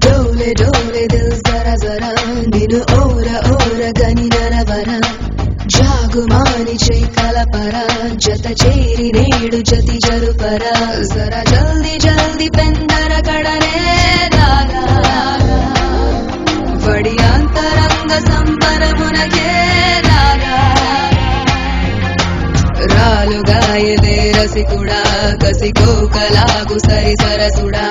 डोले डोले दिल जरा जरा निनु ओरा ओरा गनि नरवरा जागुमानि चैकल पर जत चेरी नेडु जति जरुपर जरा जल्दी जल्दी पेंदर कड़ने रागा वडी अंतरंग संबरमुनगे रागा रालुगायले रसिकुडा कसिकोकलागु सरि सरसुडा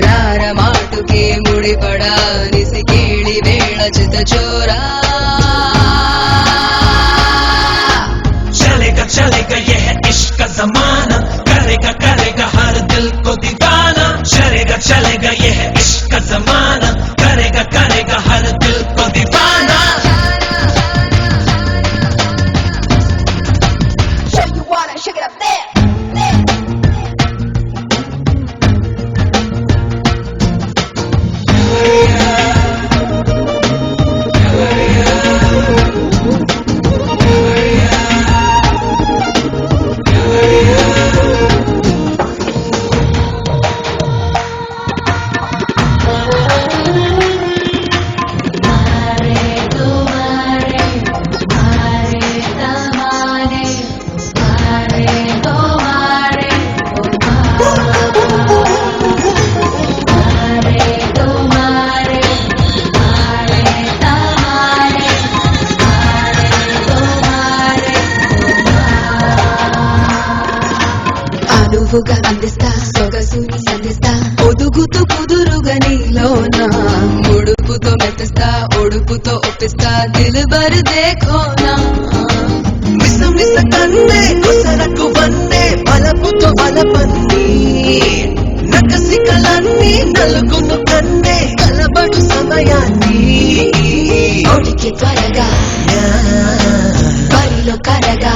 रार माटुके मुडिपड़ा निसि केळि वेळ चित चोरा चलेगा ये है इश्क का जमाना करेगा करेगा हर दिल को दीवाना चलेगा ये है इश्क का जमाना करेगा करेगा हर दिल को दीवाना Show you wanna shake it up there. నువ్వుగా అందిస్తా సొగసుని సంధిస్తా ఒదుగుతూ కుదురుగా నీలోనా ముడుపుతో మెత్తిస్తా ఒడుపుతో ఒప్పిస్తా దిల్బర్ దేఖోనా మిస మిస కన్నే కొసరకు వన్నే బలపుతో బలపన్ని నకసి కలన్ని నలుగును కన్నే కలబడు సమయాన్ని ఒడికి త్వరగా బరిలో కరగా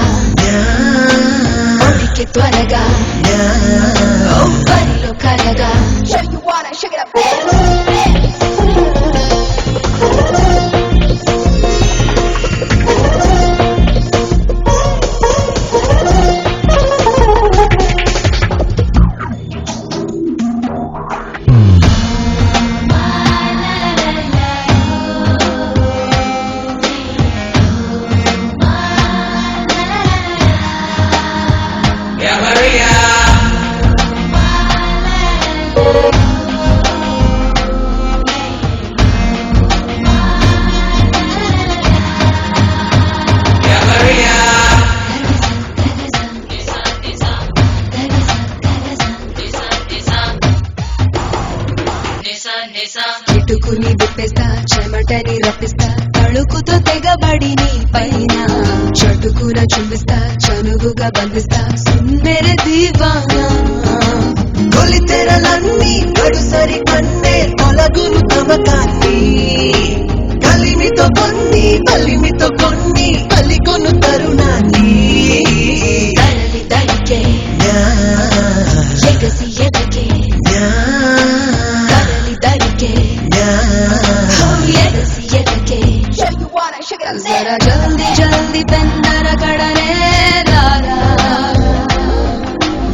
ఒడికి త్వరగా బరిలో కరగా Show you wanna shake it up there. కిటుకుని విప్పేస్తా చెమటని రప్పిస్తా తళుకుతో తెగబడి నీ పైన చటుకున చుంబిస్తా చనువుగా బంధిస్తా సుందర దీవానా తొలి తెరలన్నీ గడుసరి కన్నే తొలగును తమకాన్ని కలిమితో కొన్ని కలికొను తరుణాన్ని తరలి తడికే ఎగసి ఎదకే తరలి తడికే ఎగసి ఎదకే Show you wanna shake it up there. జరా జల్ది జల్ది పెందర కడనే రారా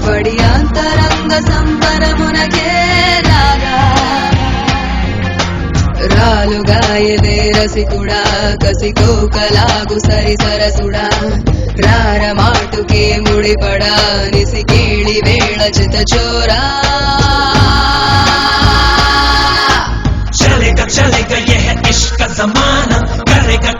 వడి అంతరంగ సంబరమునగే రాగా రాలుగాయలే రసికుడా కసికోకలాగు సరి సరసుడా రార మాటుకే ముడిపడా నిసి కేళి వేళ చిత చోరా चलेगा ये है इश्क का जमाना करेगा